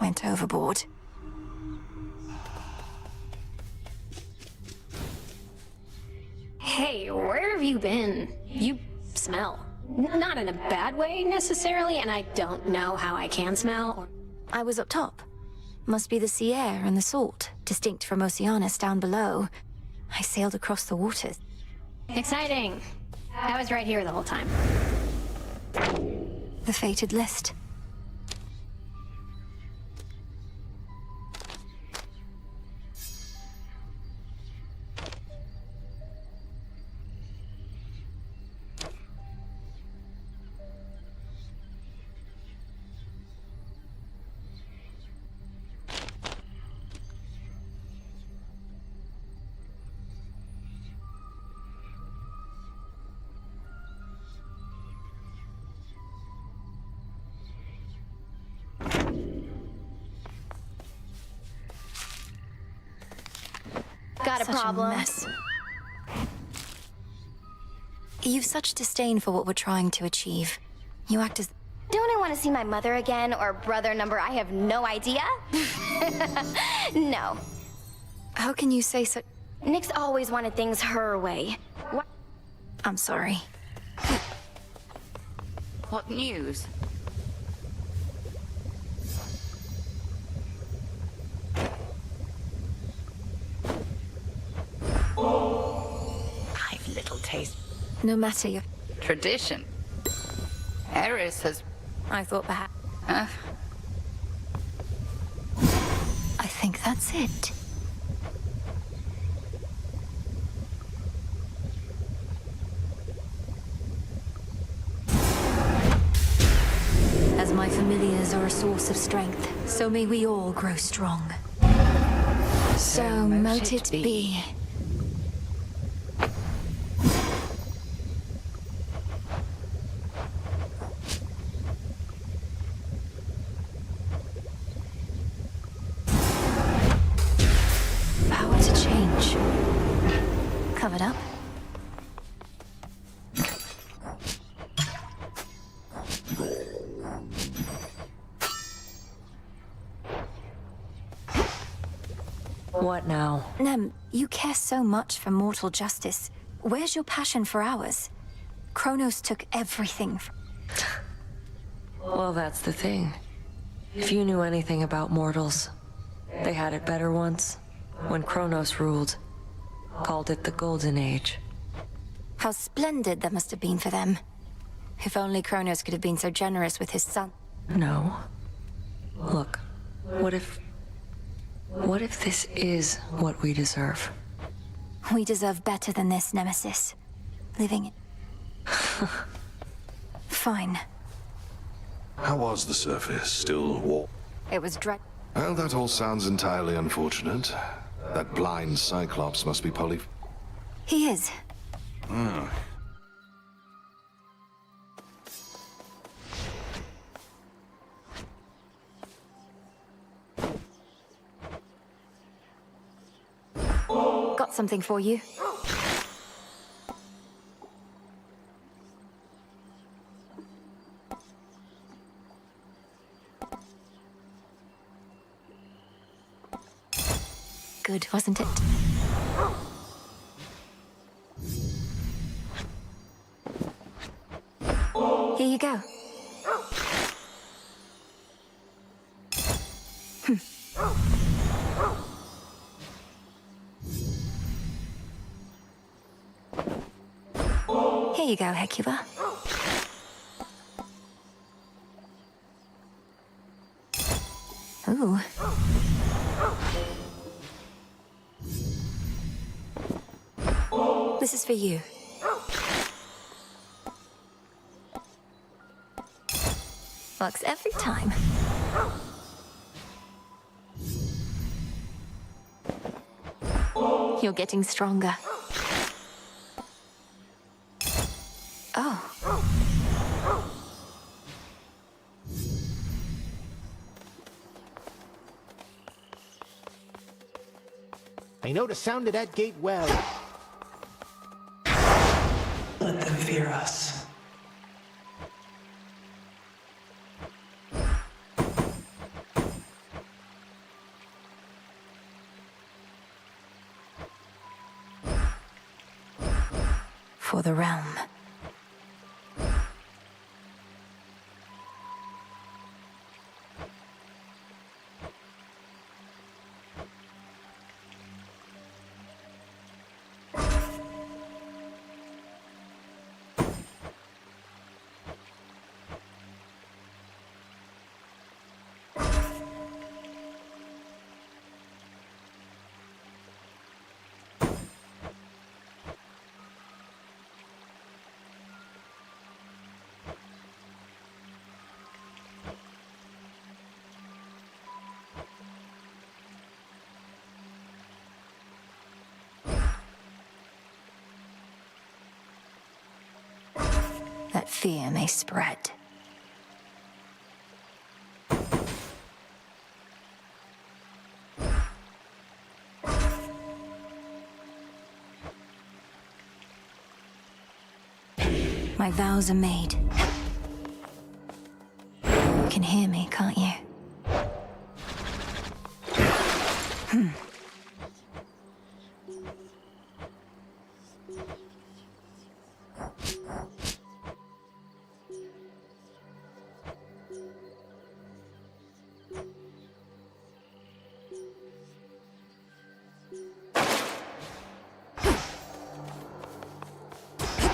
Went overboard. Hey, where have you been? You smell. Not in a bad way, necessarily, and I don't know how I can smell, or... I was up top. Must be the sea air and the salt, distinct from Oceanus down below. I sailed across the waters. Exciting. I was right here the whole time. The fated list. Got a Such problem? a mess. You've such disdain for what we're trying to achieve. You act as... Don't I want to see my mother again, or brother number I have no idea? No. How can you say such... Nyx always wanted things her way. What? I'm sorry. What news? I've little taste. No matter your... Tradition. Eris has... I thought perhaps... Uh, I think that's it. As my familiars are a source of strength, so may we all grow strong. So mote it be. Power to change. Covered up. What now? Nem, you care so much for mortal justice. Where's your passion for ours? Kronos took everything from... Well, that's the thing. If you knew anything about mortals, they had it better once, when Kronos ruled. Called it the Golden Age. How splendid that must have been for them. If only Kronos could have been so generous with his son. No. Look, what if this is what we deserve? We deserve better than this, Nemesis. Living it. Fine. How was the surface? Still warm? It was dread... Well, that all sounds entirely unfortunate. That blind Cyclops must be He is. Got something for you. Good, wasn't it? Here you go. Here you go, Hecuba. Ooh. This is for you. Works every time. You're getting stronger. Oh. I know the sound of that gate well. Let them fear us. for the realm. That fear may spread. My vows are made. You can hear me, can't you?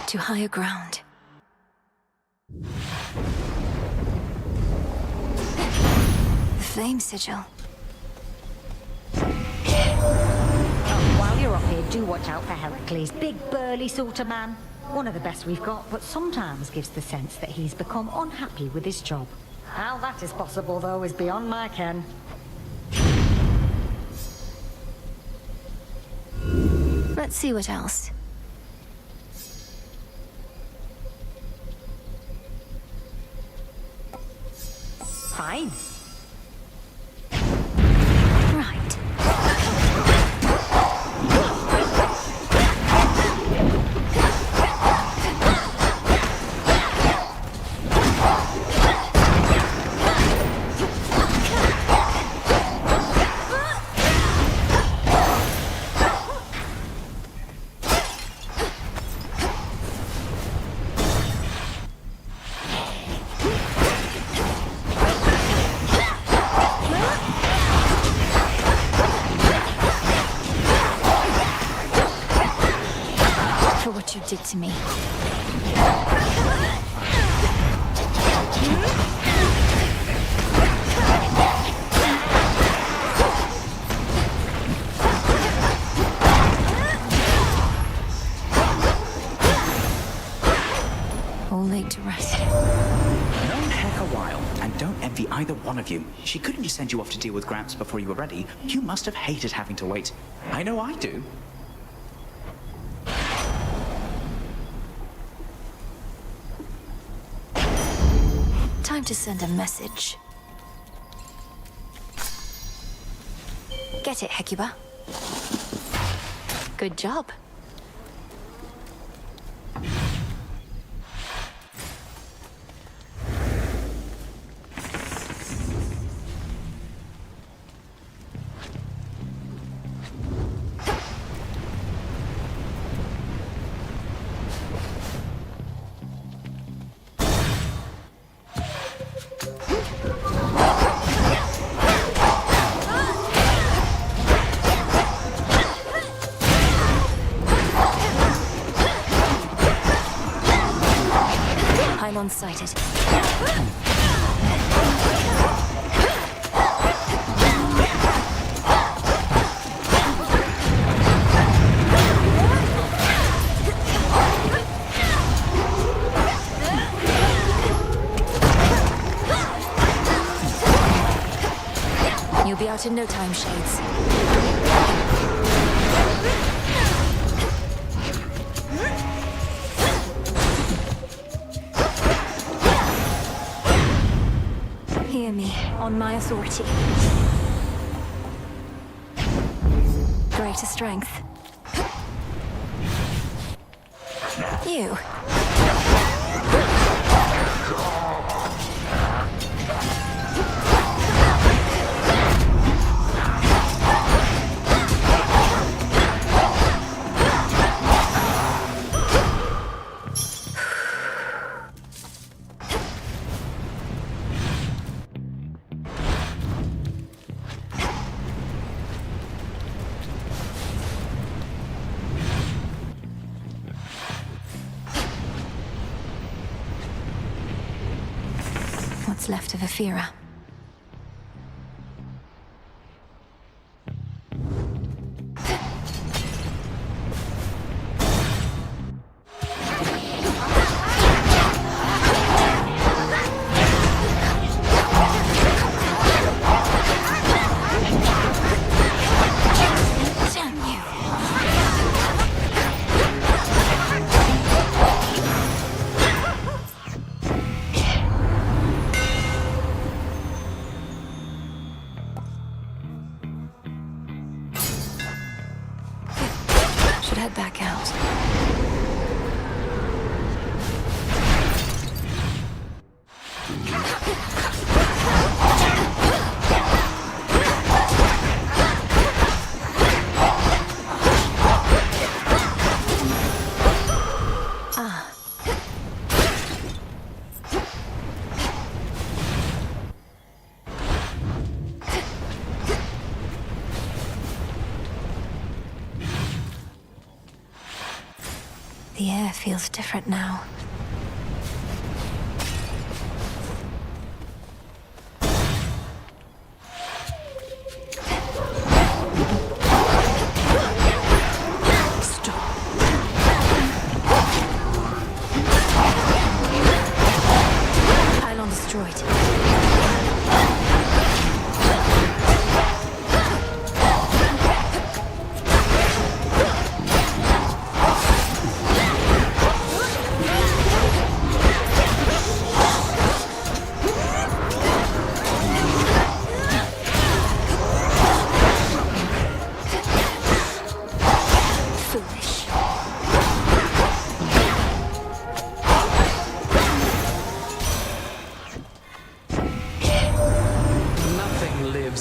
To higher ground. The flame sigil. While you're up here, do watch out for Heracles. Big, burly sort of man. One of the best we've got, but sometimes gives the sense that he's become unhappy with his job. How that is possible, though, is beyond my ken. Let's see what else. Fine. Right. For what you did to me. All laid to rest. Known Heck a while, and don't envy either one of you. She couldn't just send you off to deal with Gramps before you were ready. You must have hated having to wait. I know I do. Time to send a message. Get it, Hecuba. Good job. Pylon sighted. You'll be out in no time, Shades. Hear me, on my authority. Greater strength. You. what's left of Aphira. Should head back out. The air feels different now. Stop. Pylon destroyed.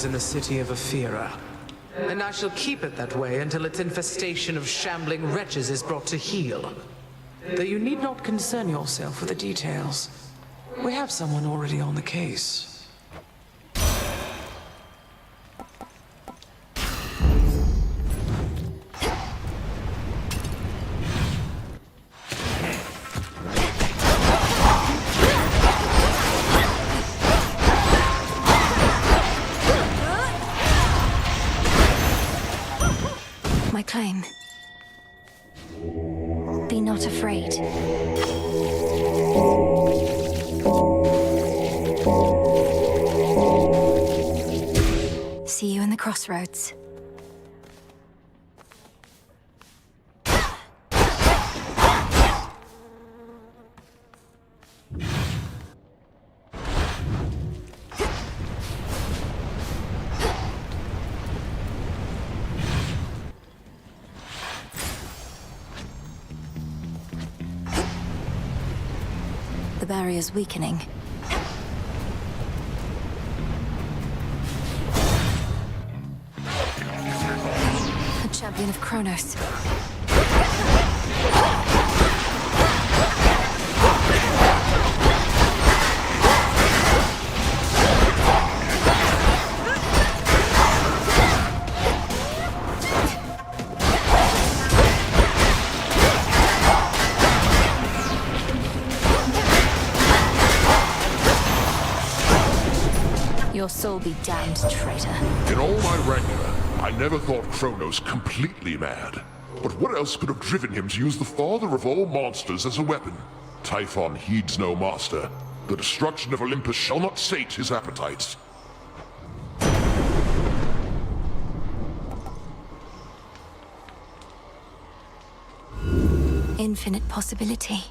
In the city of Aphira, and I shall keep it that way until its infestation of shambling wretches is brought to heel. Though you need not concern yourself with the details. We have someone already on the case. My claim. Be not afraid. See you in the crossroads. The barrier's weakening. A champion of Kronos. Your soul be damned, traitor. In all my rancor, I never thought Kronos completely mad. But what else could have driven him to use the father of all monsters as a weapon? Typhon heeds no master. The destruction of Olympus shall not sate his appetites. Infinite possibility.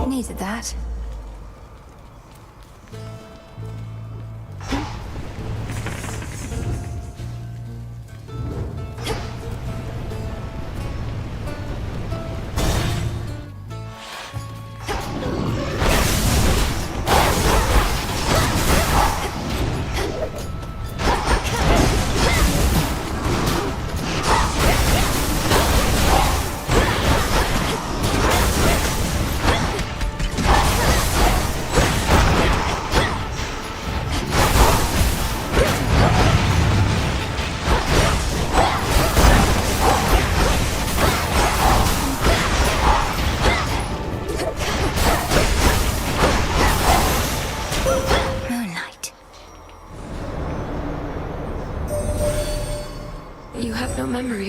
Needed that.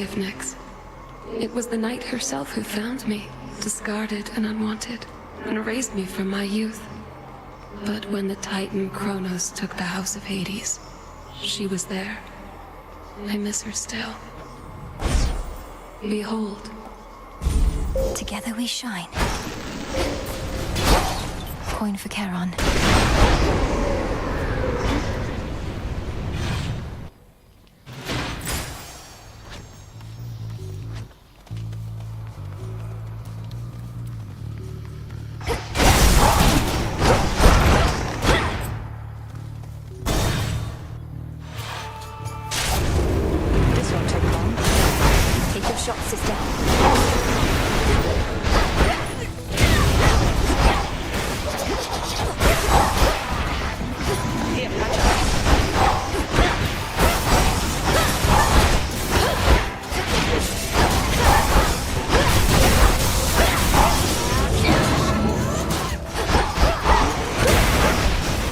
alive, Nyx. It was the night herself who found me, discarded and unwanted, and raised me from my youth. But when the Titan Kronos took the House of Hades, she was there. I miss her still. Behold. Together we shine. Coin for Charon. This won't take long. Take your shot, sister. Here, patch up.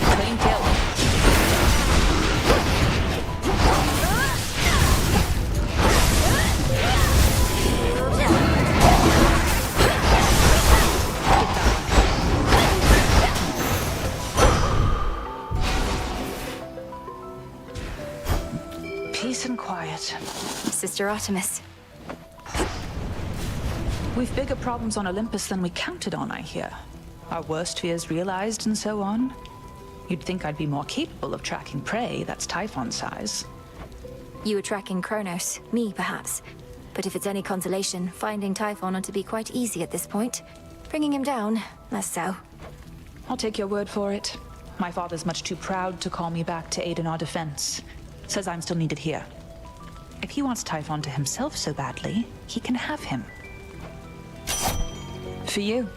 Clean kill. Peace and quiet. Sister Artemis. We've bigger problems on Olympus than we counted on, I hear. Our worst fears realized and so on. You'd think I'd be more capable of tracking prey that's Typhon size. You were tracking Kronos. Me, perhaps. But if it's any consolation, finding Typhon ought to be quite easy at this point. Bringing him down, less so. I'll take your word for it. My father's much too proud to call me back to aid in our defense. Says I'm still needed here. If he wants Typhon to himself so badly, he can have him. For you.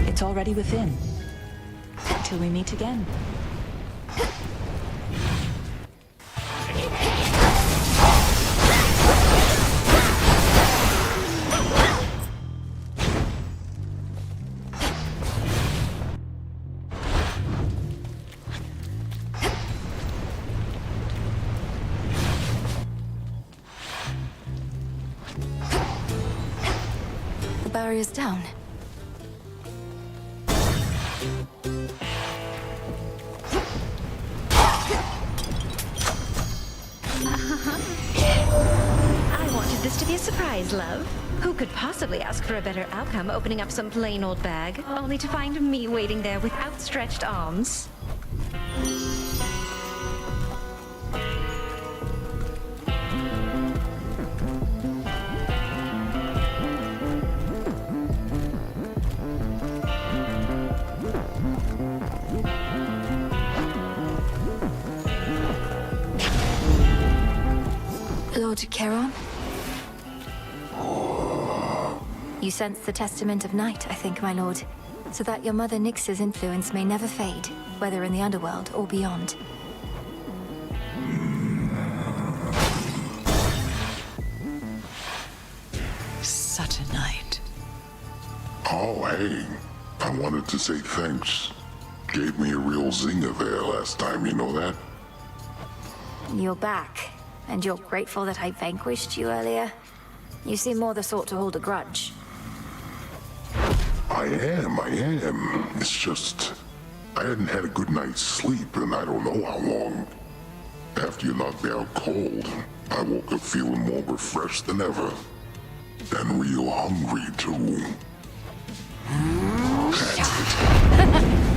It's already within. Till we meet again. The barrier's down. I wanted this to be a surprise, love. Who could possibly ask for a better outcome opening up some plain old bag, only to find me waiting there with outstretched arms? Lord Charon? You sense the testament of night, I think, my lord. So that your mother Nyx's influence may never fade, whether in the underworld or beyond. Such a night. Oh, hey. I wanted to say thanks. Gave me a real zinger there last time, you know that? You're back, and you're grateful that I vanquished you earlier? You seem more the sort to hold a grudge. I am. It's just, I hadn't had a good night's sleep in I don't know how long. After you knocked me out cold, I woke up feeling more refreshed than ever. And real hungry, too. That's it.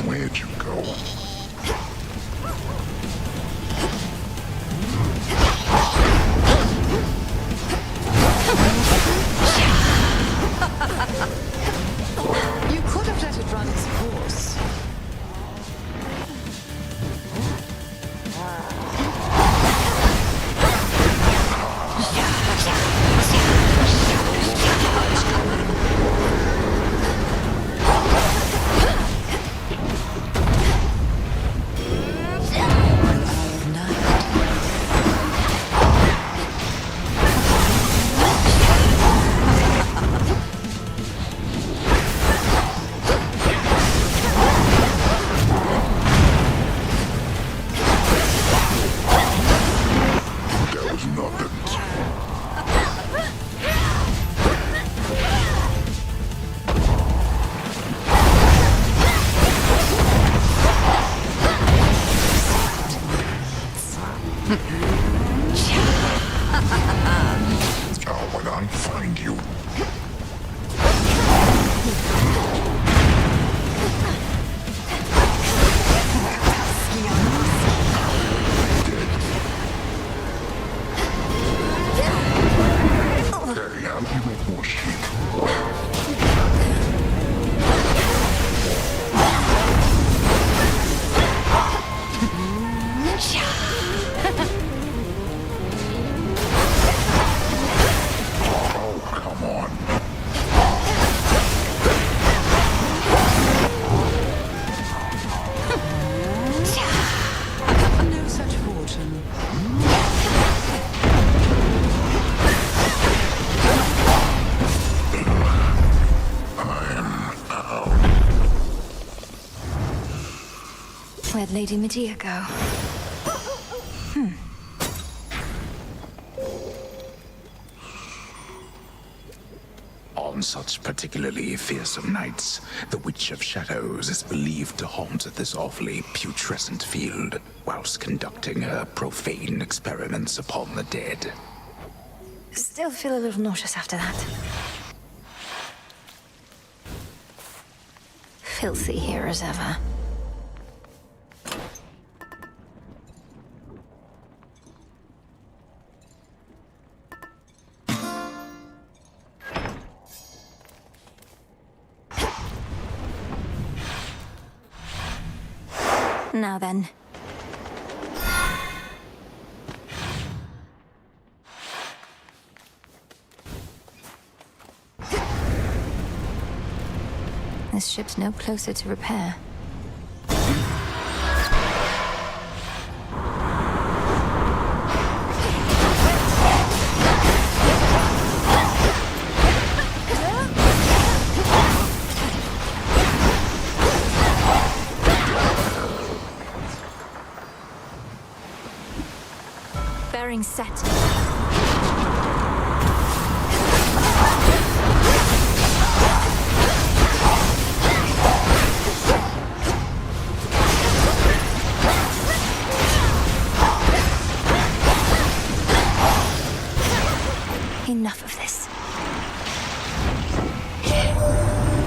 Where'd you go? You could have let it run its course. Where'd Lady Medea go? On such particularly fearsome nights, the Witch of Shadows is believed to haunt this awfully putrescent field, whilst conducting her profane experiments upon the dead. Still feel a little nauseous after that. Filthy here as ever. Now then. This ship's no closer to repair. Bearing set. Enough of this.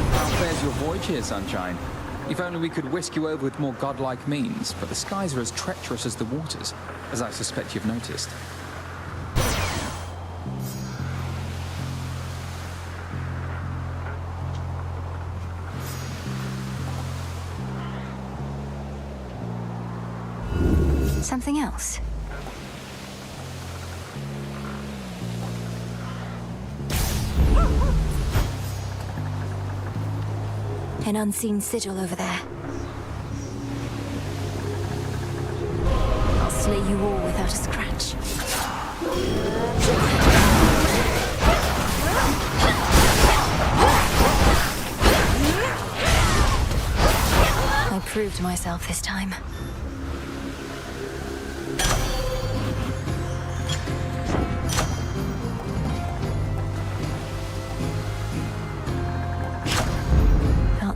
How fares your voyage here, Sunshine? If only we could whisk you over with more godlike means, but the skies are as treacherous as the waters, as I suspect you've noticed. Something else? An unseen sigil over there. I'll slay you all without a scratch. I proved myself this time.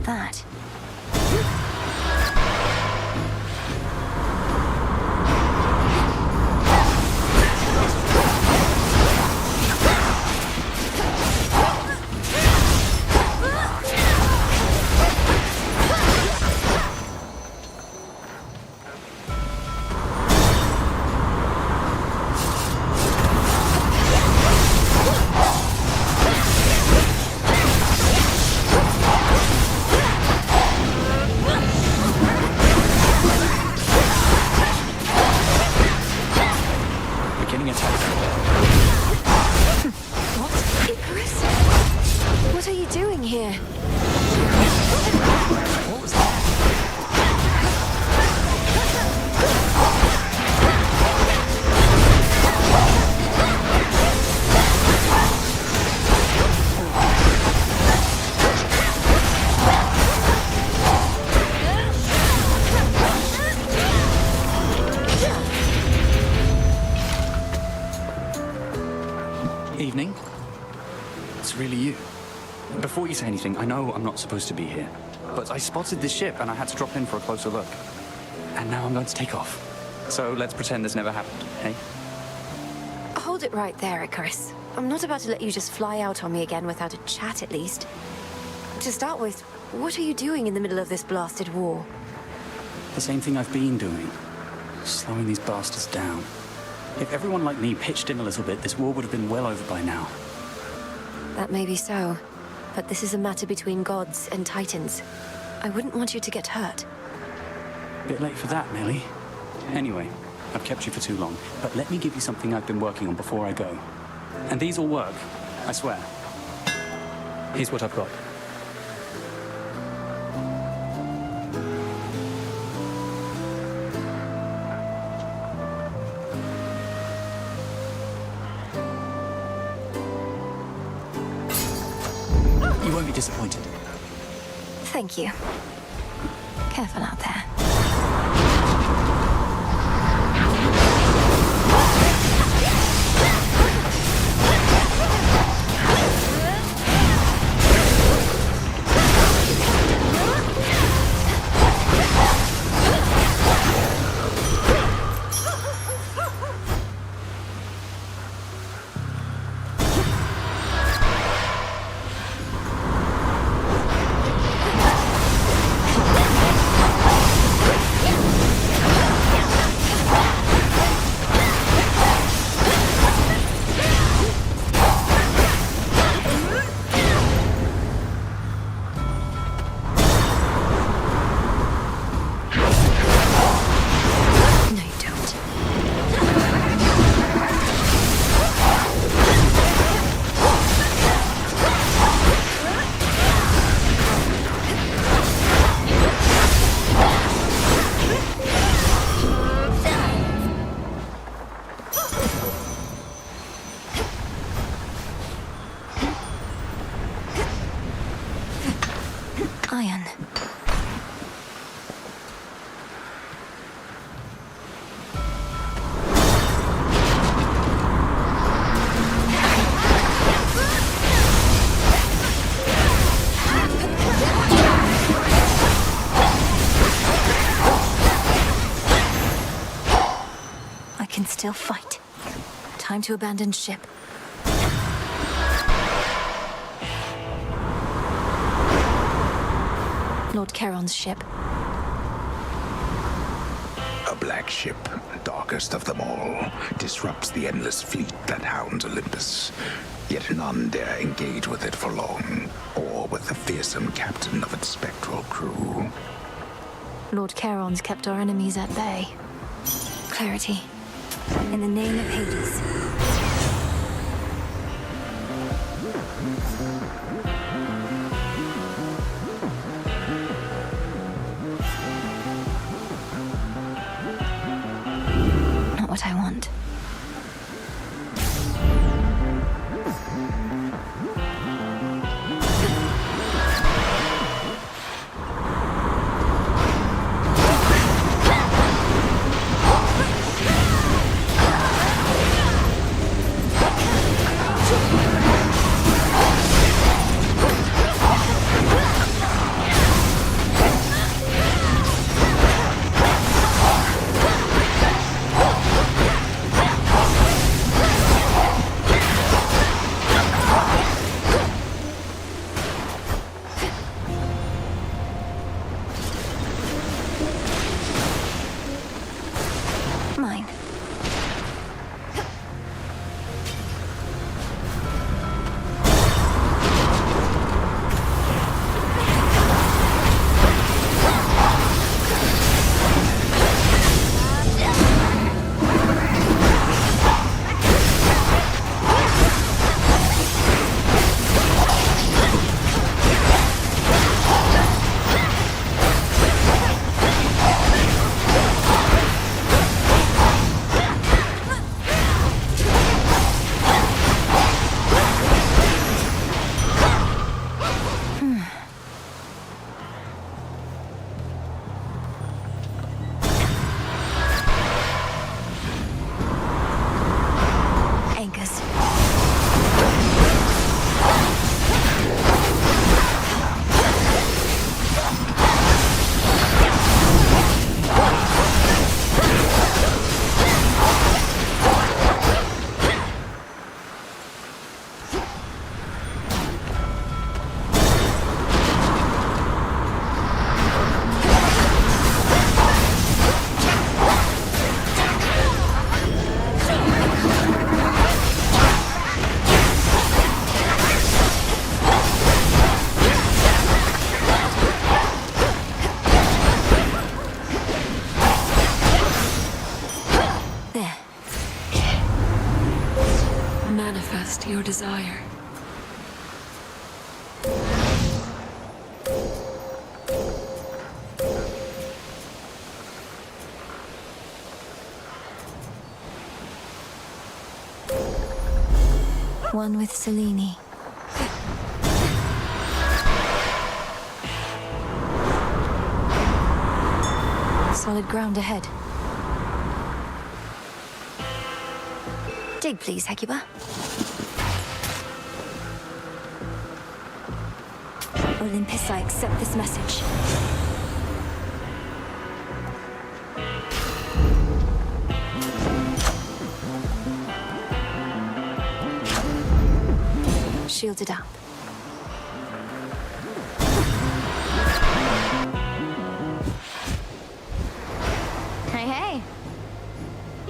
That. Evening. It's really you. Before you say anything, I know I'm not supposed to be here, but I spotted this ship and I had to drop in for a closer look. And now I'm going to take off. So let's pretend this never happened, hey? Hold it right there, Icarus. I'm not about to let you just fly out on me again without a chat, at least. To start with, what are you doing in the middle of this blasted war? The same thing I've been doing. Slowing these bastards down. If everyone like me pitched in a little bit, this war would have been well over by now. That may be so, but this is a matter between gods and titans. I wouldn't want you to get hurt. Bit late for that, Millie. Anyway, I've kept you for too long, but let me give you something I've been working on before I go. And these all work, I swear. Here's what I've got. You won't be disappointed. Thank you. Careful out there. still fight. Time to abandon ship. Lord Charon's ship. A black ship, darkest of them all, disrupts the endless fleet that hounds Olympus. Yet none dare engage with it for long, or with the fearsome captain of its spectral crew. Lord Charon's kept our enemies at bay. Clarity. In the name of Hades. Not what I want. Mine. Anchors. There. Manifest your desire. One with Selene. Solid ground ahead. Dig, please, Hecuba. Olympus, I accept this message. Shielded up. Hey, hey.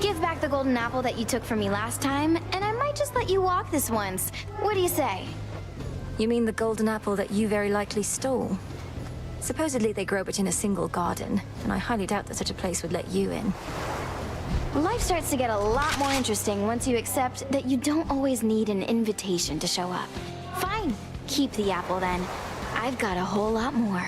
Give back the golden apple that you took from me last time, and I might just let you walk this once. What do you say? You mean the golden apple that you very likely stole? Supposedly they grow but in a single garden, and I highly doubt that such a place would let you in. Life starts to get a lot more interesting once you accept that you don't always need an invitation to show up. Fine, keep the apple then. I've got a whole lot more.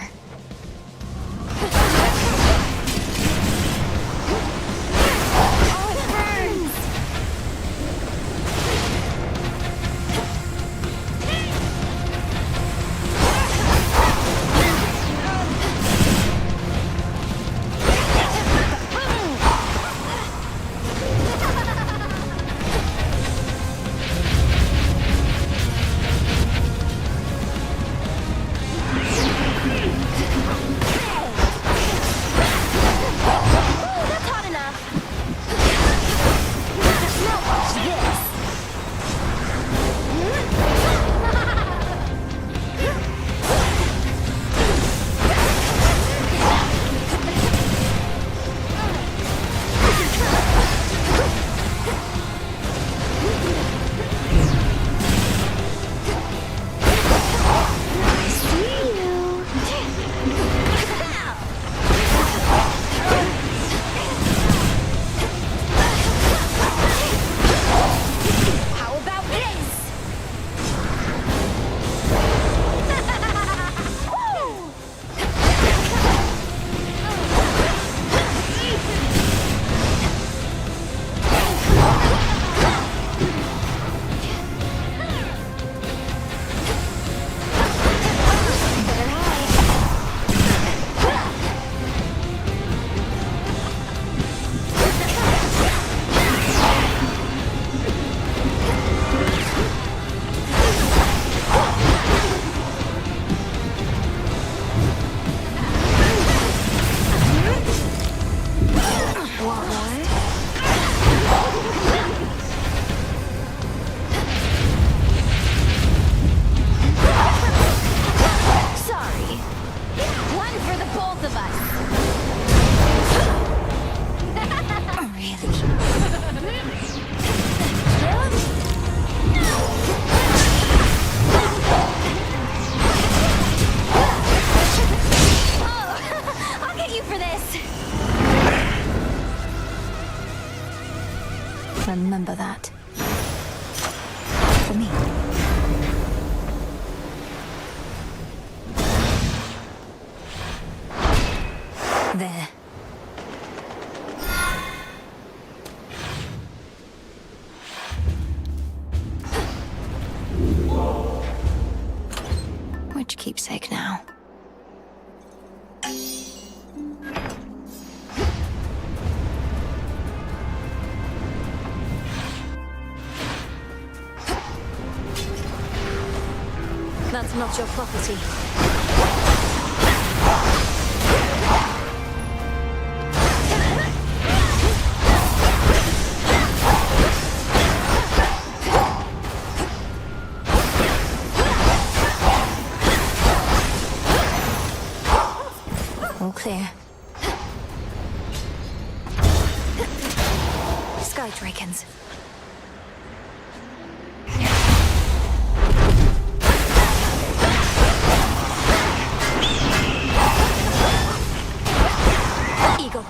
Remember that. For me. There. Which keepsake now? That's not your property. All clear. Sky Drakens. Eagle.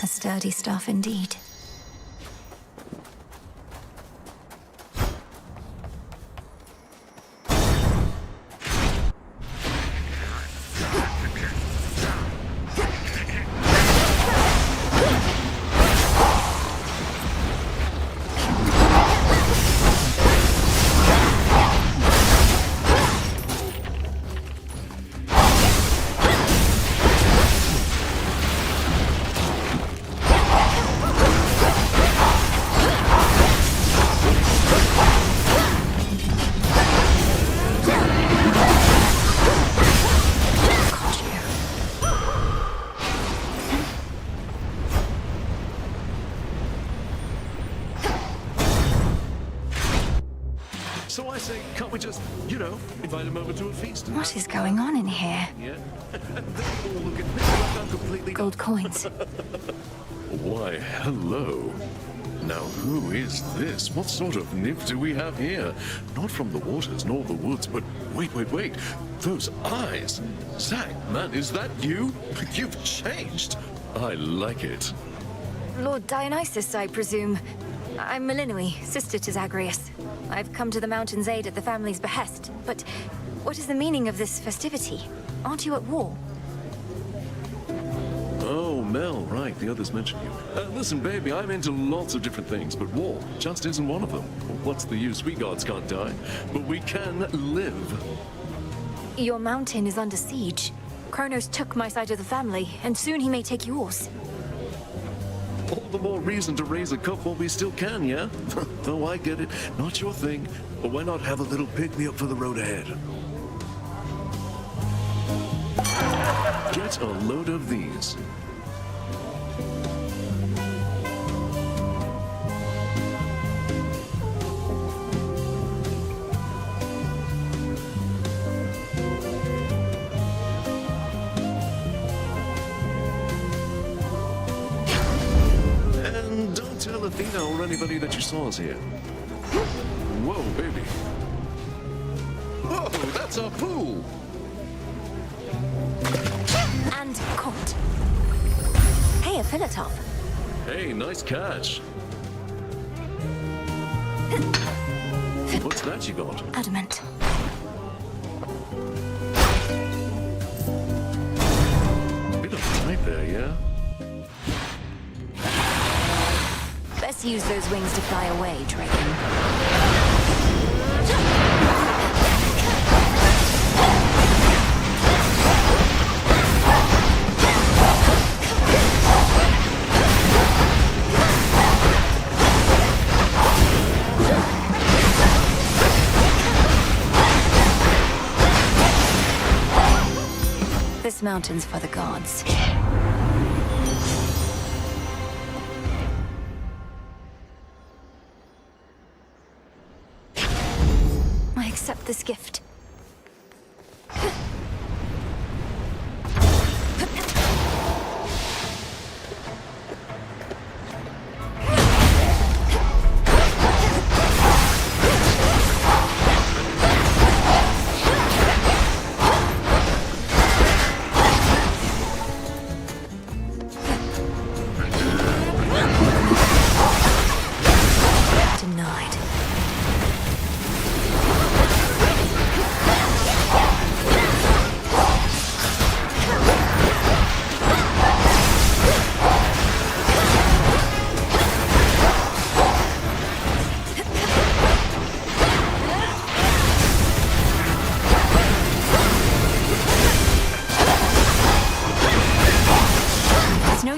A sturdy stuff indeed. So I say, can't we just, you know, invite him over to a feast? What is going on in here? Yeah. They all look at me like I'm completely... Gold coins. Why, hello. Now, who is this? What sort of nymph do we have here? Not from the waters nor the woods, but wait. Those eyes. Zack, man, is that you? You've changed. I like it. Lord Dionysus, I presume. I'm Melinoi, sister to Zagreus. I've come to the mountain's aid at the family's behest, but what is the meaning of this festivity? Aren't you at war? Oh, Mel, right, the others mentioned you. Listen, baby, I'm into lots of different things, but war just isn't one of them. What's the use? We gods can't die, but we can live. Your mountain is under siege. Kronos took my side of the family, and soon he may take yours. All the more reason to raise a cup while we still can, yeah? Though I get it, not your thing. But why not have a little pick-me-up for the road ahead? Get a load of these. Tell Athena or anybody that you saw us here. Whoa, baby. Whoa, that's our pool! And caught. Hey, a Philotop. Hey, nice catch. What's that you got? Adamant. Bit of type there, yeah? Best use those wings to fly away, Draken. This mountain's for the gods. I accept this gift.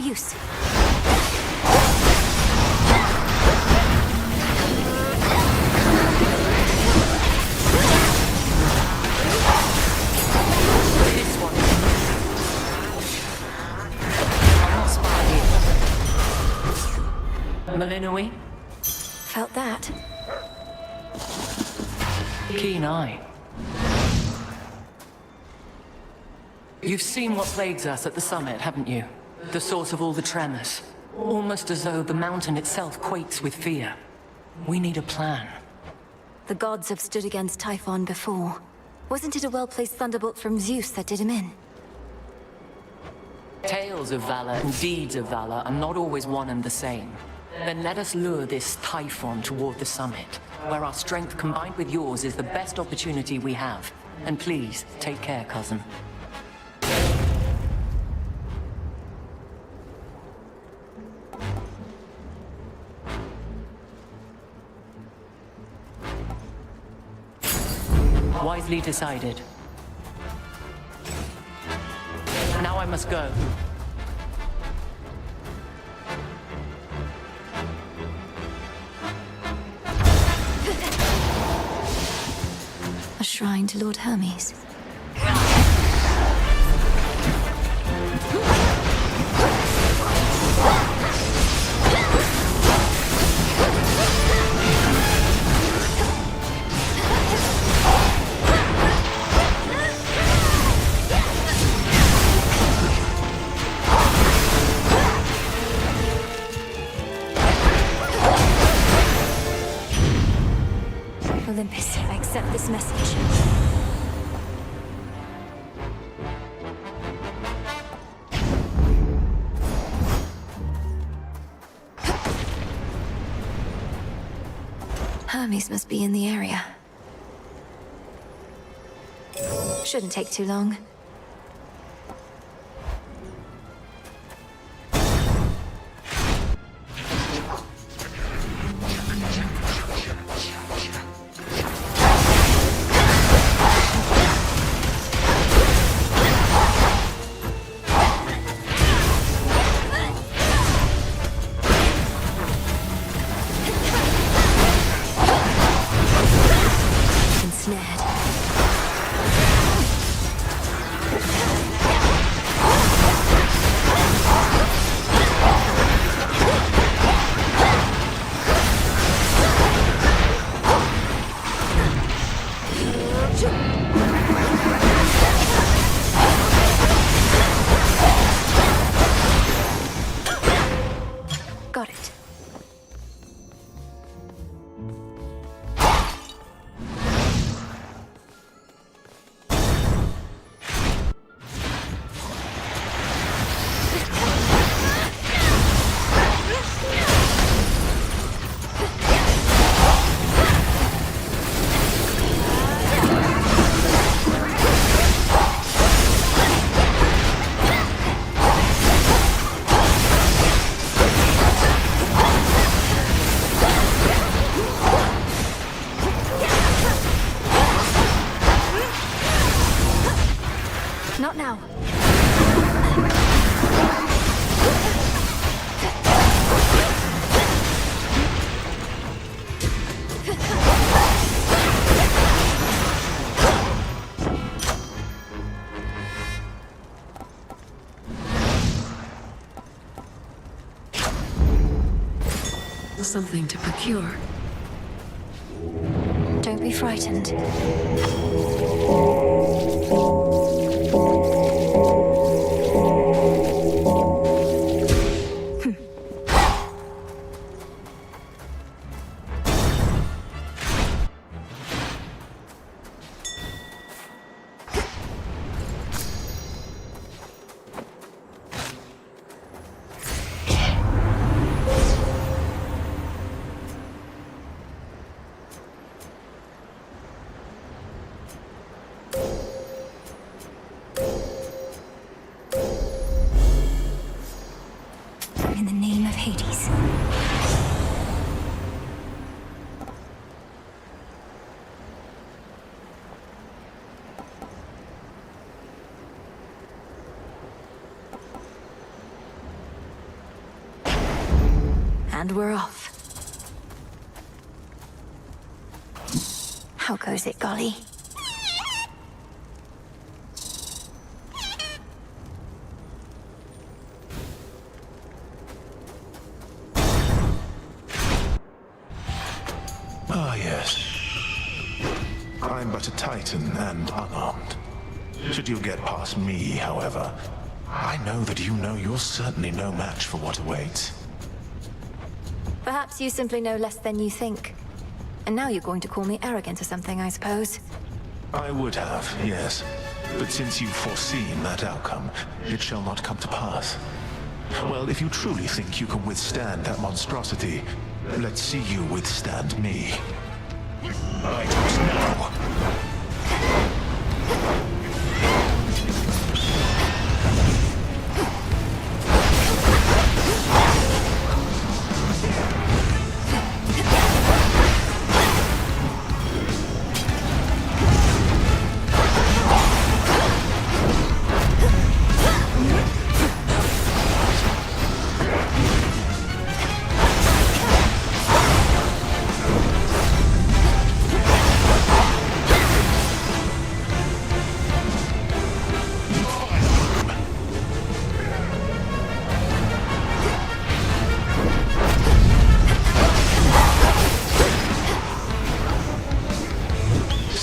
use. This one. I'm not spotted. Malinui? Felt that. Keen eye. You've seen what plagues us at the summit, haven't you? The source of all the tremors. Almost as though the mountain itself quakes with fear. We need a plan. The gods have stood against Typhon before. Wasn't it a well-placed thunderbolt from Zeus that did him in? Tales of valor and deeds of valor are not always one and the same. Then let us lure this Typhon toward the summit, where our strength combined with yours is the best opportunity we have. And please, take care, cousin. Wisely decided. Now I must go. A shrine to Lord Hermes. Olympus, I accept this message. Hermes must be in the area. Shouldn't take too long. Got it. Not now. Something to procure. Don't be frightened. And we're off. How goes it, Golly? Ah, yes. I'm but a Titan and unarmed. Should you get past me, however, I know that you know you're certainly no match for what awaits. Perhaps you simply know less than you think. And now you're going to call me arrogant or something, I suppose. I would have, yes. But since you've foreseen that outcome, it shall not come to pass. Well, if you truly think you can withstand that monstrosity, let's see you withstand me. I don't know.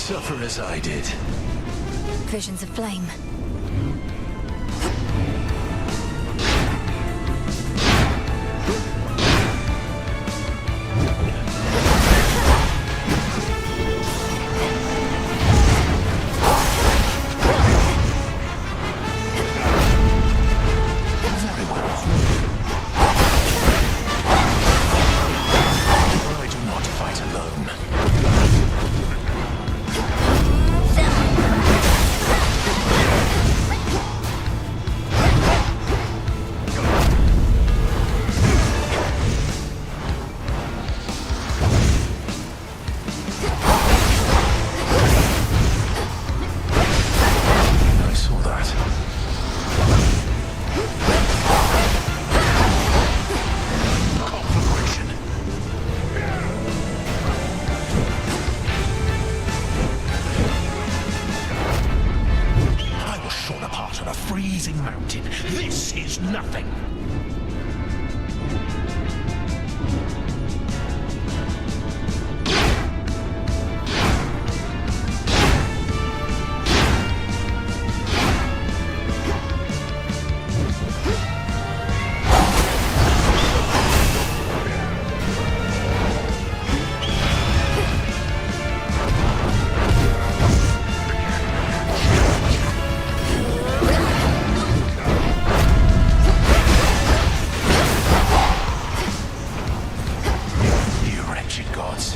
Suffer as I did. Visions of flame. I do not fight alone. I saw that. Conflagration. I was shot apart on a freezing mountain. This is nothing. You wretched gods.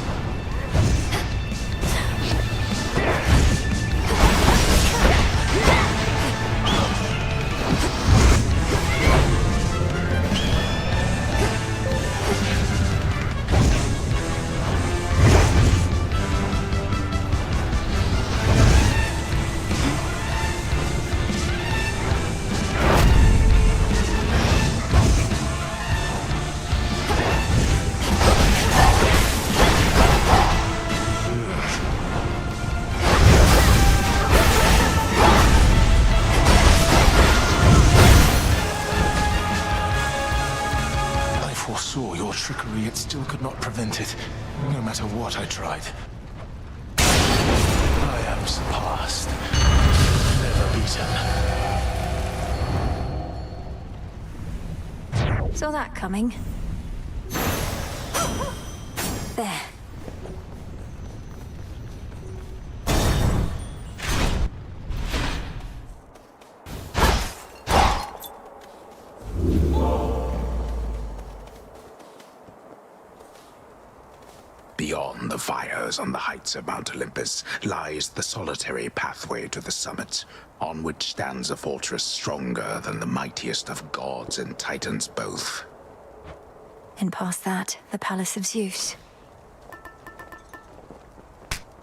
I foresaw your trickery, yet still could not prevent it, no matter what I tried. I am surpassed, never beaten. Saw that coming. There. Beyond the fires on the heights of Mount Olympus lies the solitary pathway to the summit, on which stands a fortress stronger than the mightiest of gods and titans both. And past that, the Palace of Zeus.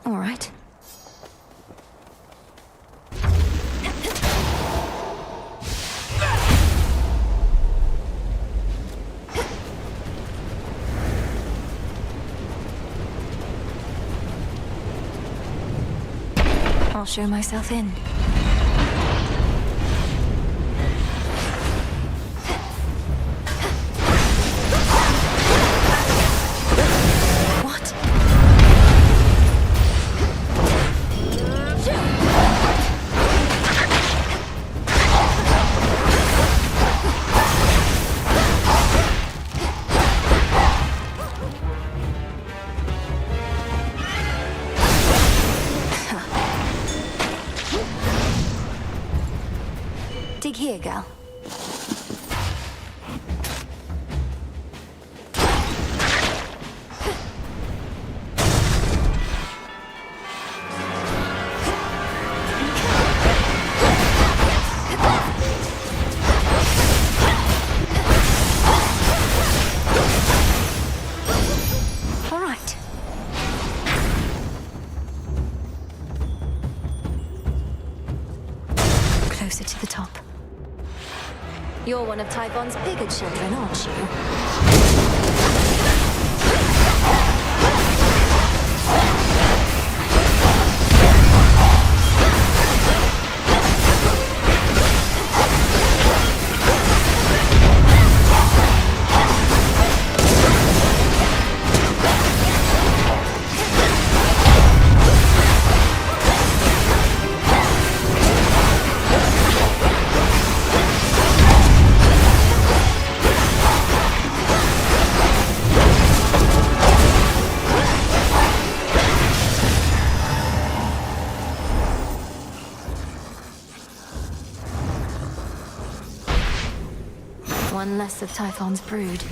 All right. I'll show myself in. What? Dig here, gal. All right. Closer to the top. You're one of Typhon's bigger children, aren't you? One less of Typhon's brood.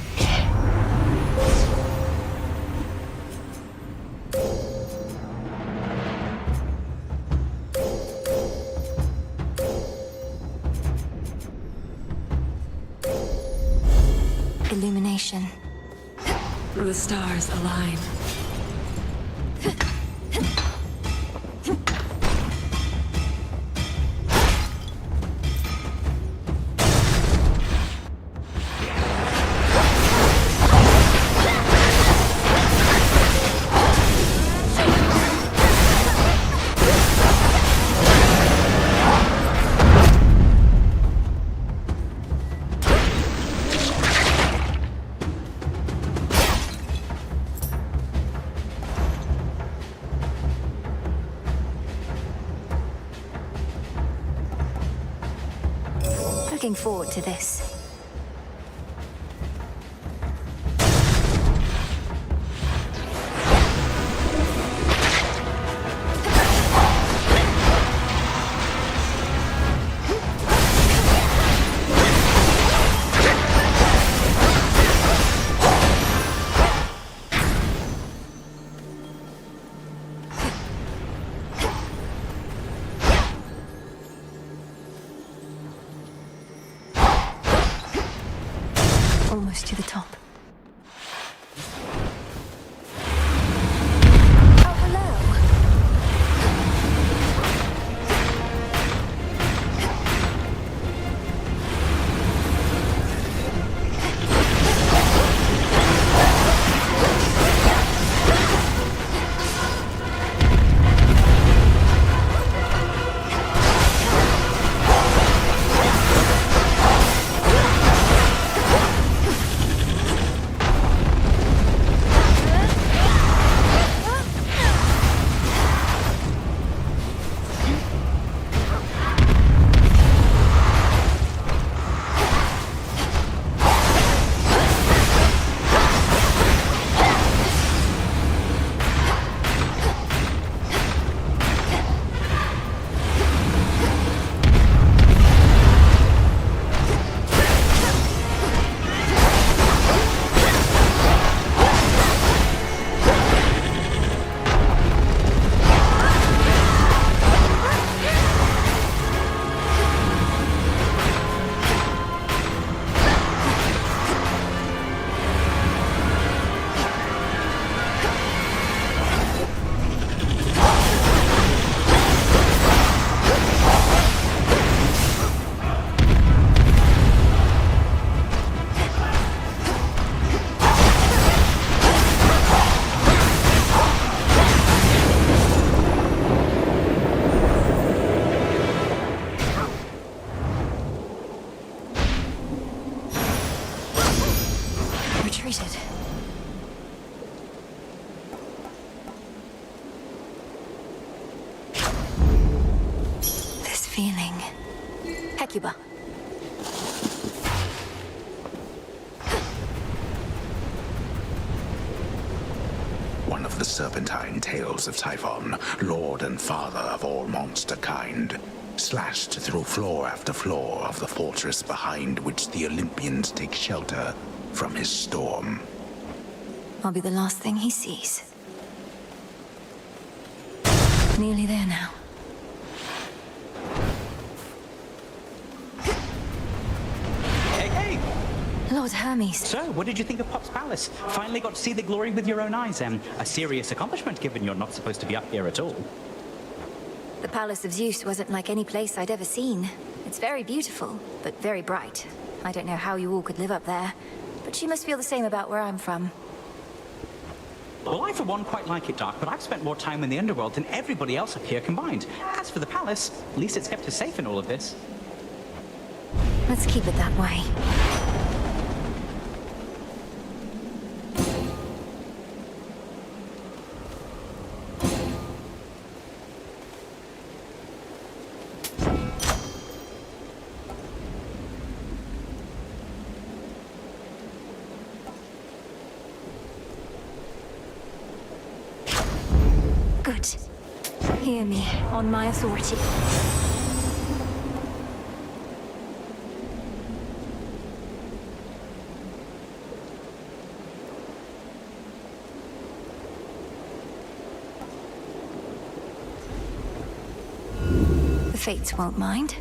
Illumination. The stars align. Looking forward to this. Almost to the top. Oh, hello. Hecuba. One of the serpentine tales of Typhon, lord and father of all monster kind, slashed through floor after floor of the fortress behind which the Olympians take shelter from his storm. I'll be the last thing he sees. Nearly there now. Hey, hey! Lord Hermes. So, what did you think of Pop's Palace? Finally got to see the glory with your own eyes. A serious accomplishment, given you're not supposed to be up here at all. The Palace of Zeus wasn't like any place I'd ever seen. It's very beautiful, but very bright. I don't know how you all could live up there, but you must feel the same about where I'm from. Well, I, for one, quite like it, Doc, but I've spent more time in the underworld than everybody else up here combined. As for the palace, at least it's kept us safe in all of this. Let's keep it that way. Good. Hear me, on my authority. The Fates won't mind.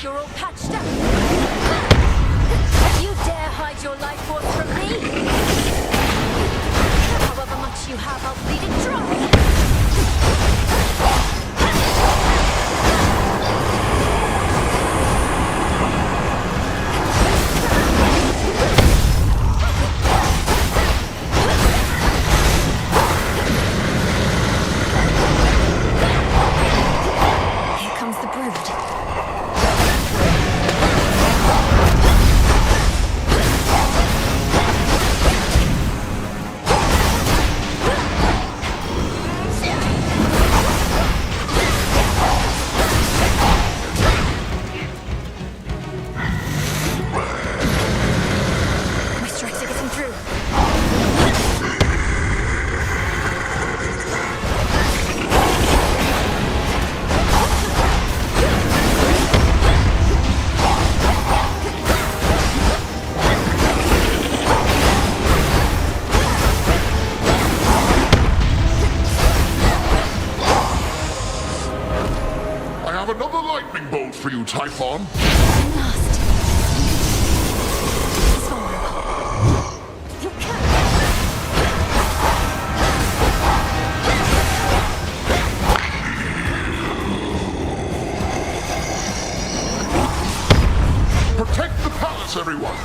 You're all patched up. You dare hide your life force from me? However much you have, I'll bleed it dry. Here comes the brood. Another lightning bolt for you, Typhon. Protect the palace, everyone!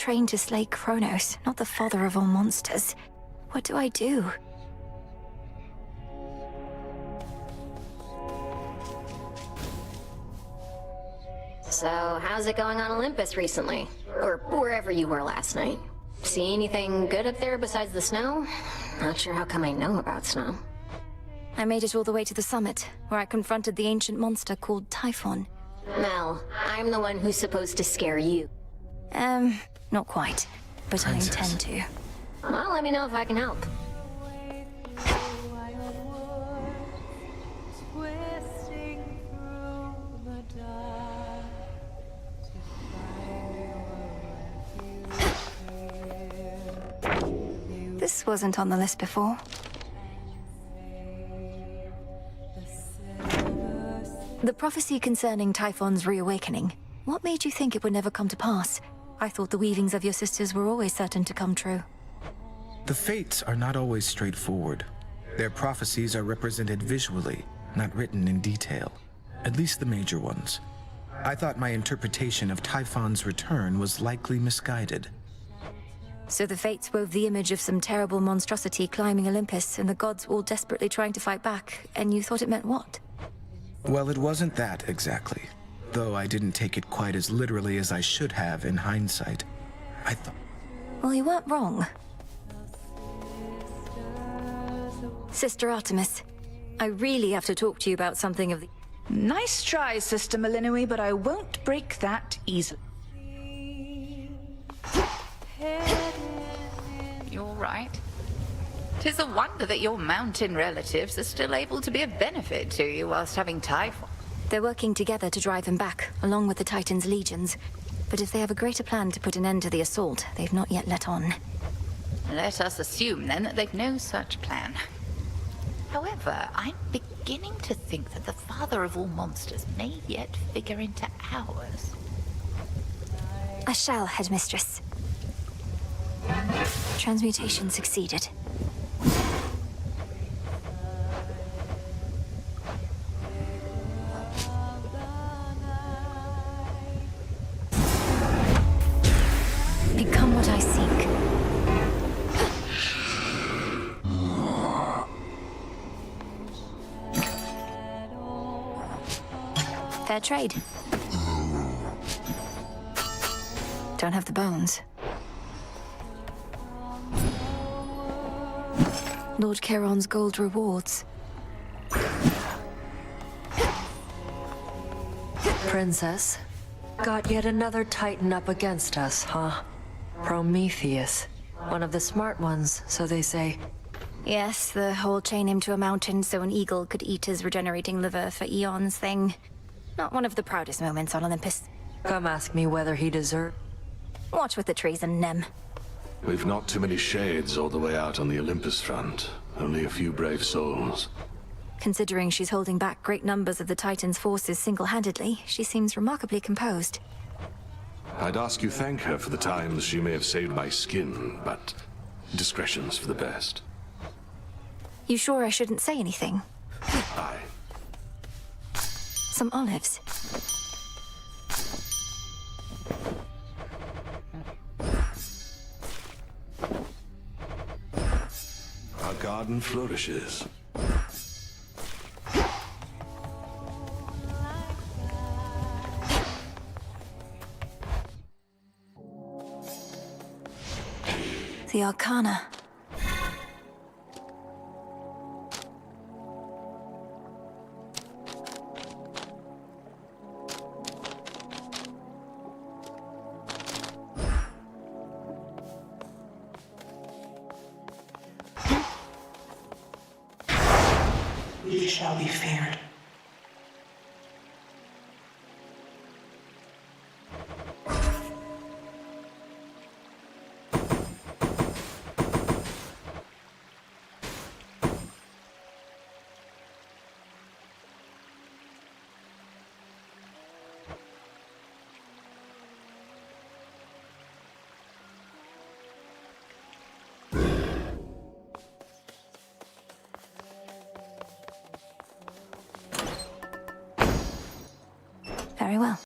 trained to slay Kronos, not the father of all monsters. What do I do? So, how's it going on Olympus recently? Or wherever you were last night? See anything good up there besides the snow? Not sure how come I know about snow. I made it all the way to the summit, where I confronted the ancient monster called Typhon. Mel, I'm the one who's supposed to scare you. Not quite, but I intend to. Well, let me know if I can help. This wasn't on the list before. The prophecy concerning Typhon's reawakening. What made you think it would never come to pass? I thought the weavings of your sisters were always certain to come true. The fates are not always straightforward. Their prophecies are represented visually, not written in detail. At least the major ones. I thought my interpretation of Typhon's return was likely misguided. So the fates wove the image of some terrible monstrosity climbing Olympus, and the gods all desperately trying to fight back, and you thought it meant what? Well, it wasn't that exactly. Though I didn't take it quite as literally as I should have in hindsight. I thought... Well, you weren't wrong. Sister Artemis, I really have to talk to you about something of the... Nice try, Sister Malinui, but I won't break that easily. You're right. 'Tis a wonder that your mountain relatives are still able to be of benefit to you whilst having Typhon. They're working together to drive him back, along with the Titan's legions. But if they have a greater plan to put an end to the assault, they've not yet let on. Let us assume, then, that they've no such plan. However, I'm beginning to think that the father of all monsters may yet figure into ours. I shall, Headmistress. Transmutation succeeded. Become what I seek. Fair trade. Don't have the bones. Lord Charon's gold rewards. Princess, got yet another Titan up against us, huh? Prometheus. One of the smart ones, so they say. Yes, the whole chain him to a mountain so an eagle could eat his regenerating liver for eons thing. Not one of the proudest moments on Olympus. Come ask me whether he deserved. Watch with the treason, Nem. We've not too many shades all the way out on the Olympus front. Only a few brave souls. Considering she's holding back great numbers of the Titan's forces single-handedly, she seems remarkably composed. I'd ask you thank her for the times she may have saved my skin, but discretion's for the best. You sure I shouldn't say anything? Aye. Some olives. Our garden flourishes. The Arcana. We shall be feared. Very well.